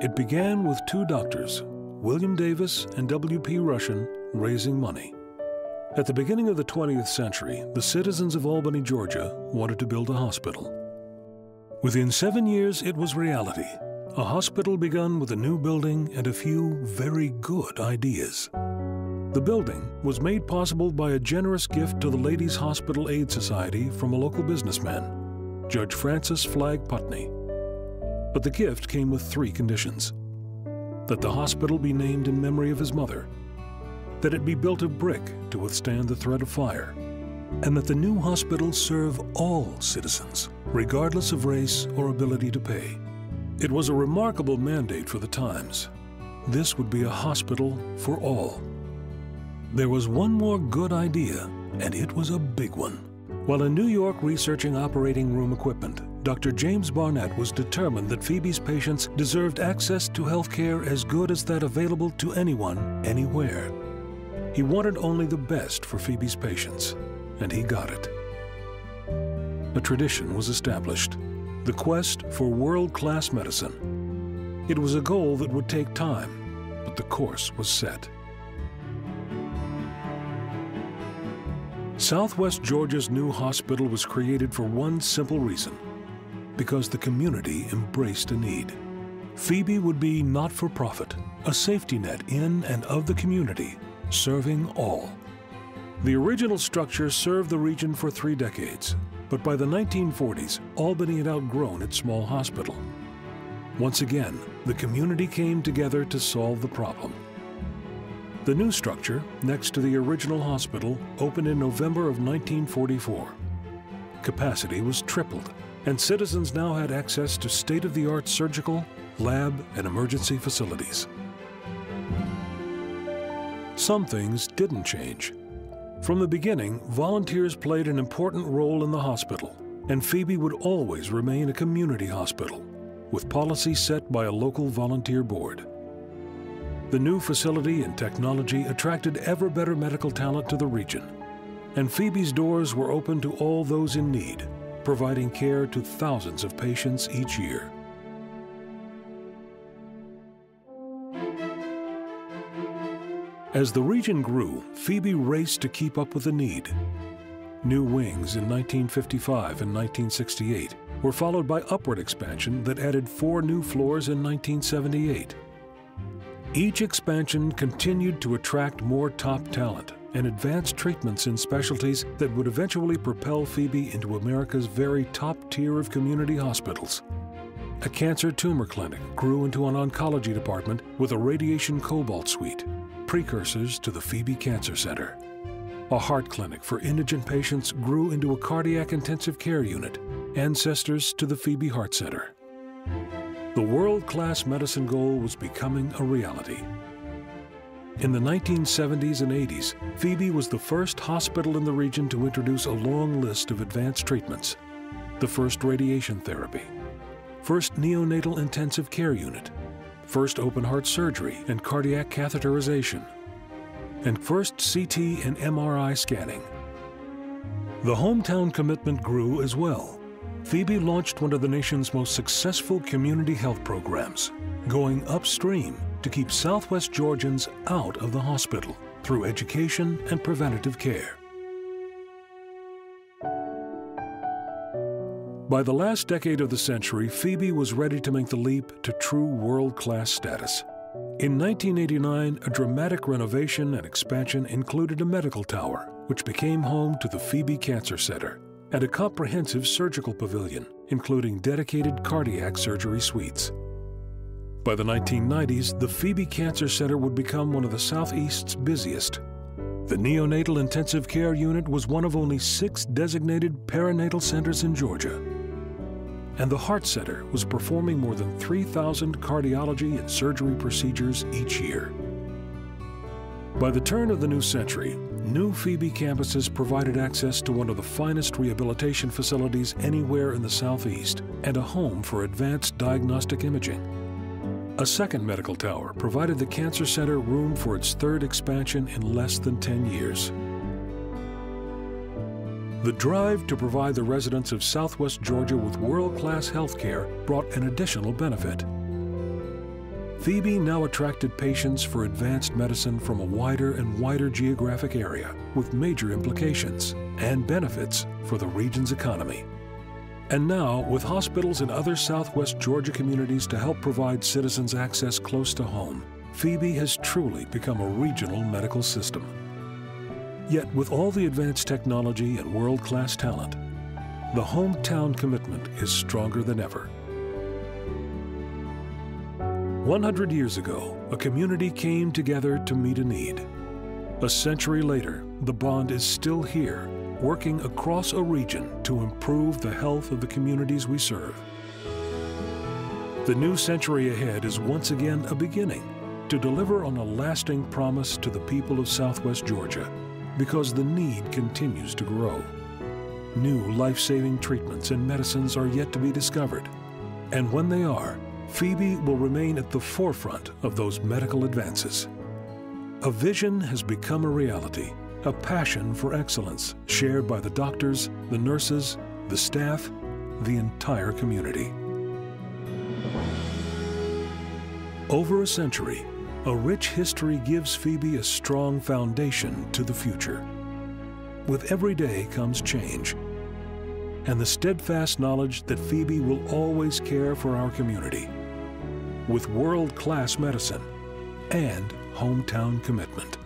It began with two doctors, William Davis and W.P. Russian, raising money. At the beginning of the 20th century, the citizens of Albany, Georgia, wanted to build a hospital. Within 7 years, it was reality. A hospital begun with a new building and a few very good ideas. The building was made possible by a generous gift to the Ladies' Hospital Aid Society from a local businessman, Judge Francis Flagg Putney. But the gift came with 3 conditions: that the hospital be named in memory of his mother, that it be built of brick to withstand the threat of fire, and that the new hospital serve all citizens, regardless of race or ability to pay. It was a remarkable mandate for the times. This would be a hospital for all. There was one more good idea, and it was a big one. While in New York researching operating room equipment, Dr. James Barnett was determined that Phoebe's patients deserved access to health care as good as that available to anyone, anywhere. He wanted only the best for Phoebe's patients, and he got it. A tradition was established, the quest for world-class medicine. It was a goal that would take time, but the course was set. Southwest Georgia's new hospital was created for one simple reason: because the community embraced a need. Phoebe would be not-for-profit, a safety net in and of the community, serving all. The original structure served the region for 3 decades, but by the 1940s, Albany had outgrown its small hospital. Once again, the community came together to solve the problem. The new structure, next to the original hospital, opened in November of 1944. Capacity was tripled, and citizens now had access to state-of-the-art surgical, lab, and emergency facilities. Some things didn't change. From the beginning, volunteers played an important role in the hospital, and Phoebe would always remain a community hospital, with policies set by a local volunteer board. The new facility and technology attracted ever better medical talent to the region, and Phoebe's doors were open to all those in need, providing care to thousands of patients each year. As the region grew, Phoebe raced to keep up with the need. New wings in 1955 and 1968 were followed by upward expansion that added 4 new floors in 1978. Each expansion continued to attract more top talent and advance treatments in specialties that would eventually propel Phoebe into America's very top tier of community hospitals. A cancer tumor clinic grew into an oncology department with a radiation cobalt suite, precursors to the Phoebe Cancer Center. A heart clinic for indigent patients grew into a cardiac intensive care unit, ancestors to the Phoebe Heart Center. The world-class medicine goal was becoming a reality. In the 1970s and 80s, Phoebe was the first hospital in the region to introduce a long list of advanced treatments. The first radiation therapy, first neonatal intensive care unit, first open heart surgery and cardiac catheterization, and first CT and MRI scanning. The hometown commitment grew as well. Phoebe launched one of the nation's most successful community health programs, going upstream to keep Southwest Georgians out of the hospital through education and preventative care. By the last decade of the century, Phoebe was ready to make the leap to true world-class status. In 1989, a dramatic renovation and expansion included a medical tower, which became home to the Phoebe Cancer Center, and a comprehensive surgical pavilion, including dedicated cardiac surgery suites. By the 1990s, the Phoebe Cancer Center would become one of the Southeast's busiest. The neonatal intensive care unit was one of only 6 designated perinatal centers in Georgia. And the Heart Center was performing more than 3,000 cardiology and surgery procedures each year. By the turn of the new century, new Phoebe campuses provided access to one of the finest rehabilitation facilities anywhere in the Southeast and a home for advanced diagnostic imaging. A second medical tower provided the Cancer Center room for its 3rd expansion in less than 10 years. The drive to provide the residents of Southwest Georgia with world-class health care brought an additional benefit. Phoebe now attracted patients for advanced medicine from a wider and wider geographic area with major implications and benefits for the region's economy. And now, with hospitals in other Southwest Georgia communities to help provide citizens access close to home, Phoebe has truly become a regional medical system. Yet, with all the advanced technology and world-class talent, the hometown commitment is stronger than ever. 100 years ago, a community came together to meet a need. A century later, the bond is still here, working across a region to improve the health of the communities we serve. The new century ahead is once again a beginning to deliver on a lasting promise to the people of Southwest Georgia, because the need continues to grow. New life-saving treatments and medicines are yet to be discovered, and when they are, Phoebe will remain at the forefront of those medical advances. A vision has become a reality, a passion for excellence shared by the doctors, the nurses, the staff, the entire community. Over a century, a rich history gives Phoebe a strong foundation to the future. With every day comes change, and the steadfast knowledge that Phoebe will always care for our community with world-class medicine and hometown commitment.